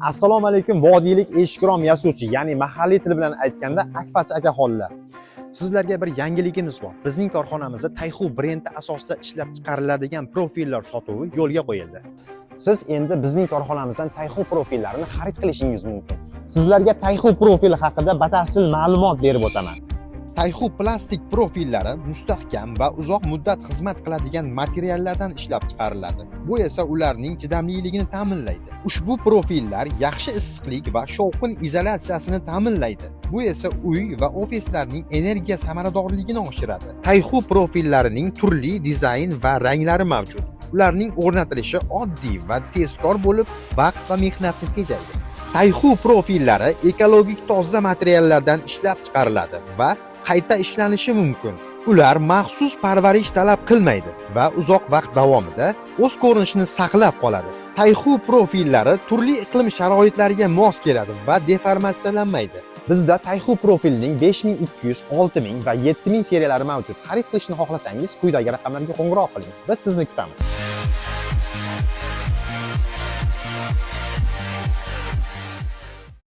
Assalomu alaykum vodiylik eshikrom yasovchi, ya'ni mahalliy til bilan aytganda Akfach akaxonlar. Sizlarga bir yangiligimiz bor. Bizning korxonamizda Tayxu brendi asosida ishlab chiqariladigan profillar sotuvi yo'lga qo'yildi. Siz endi bizning korxonamizdan Tayxu profillarini xarid qilishingiz mumkin. Sizlarga Tayxu profili haqida batafsil ma'lumot berib o'taman. Tayxu plastik profillari mustahkam va uzoq muddat xizmat qiladigan materiallardan ishlab chiqariladi. Bu esa ularning chidamliligini ta'minlaydi. Ushbu profillar yaxshi issiqlik va shovqin izolyatsiyasini ta'minlaydi. Bu esa uy va ofislarning energiya samaradorligini oshiradi. Tayxu profillarining turli dizayn va ranglari mavjud. Ularning o'rnatilishi oddiy va tezkor bo'lib, vaqt va mehnatni tejaydi. Tayxu profillari ekologik toza materiallardan ishlab chiqariladi va qayta ishlanishi mumkin. Ular maxsus parvarish talab qilmaydi va uzoq vaqt davomida o'z ko'rinishini saqlab qoladi. Tayxu profillari turli iqlim sharoitlariga mos keladi va deformatsiyalanmaydi. Bizda Tayxu profilining 5200, 6000 va 7000 seriyalari mavjud. Xarid qilishni xohlasangiz, quyidagi raqamlarga qo'ng'iroq qiling. Biz sizni kutamiz.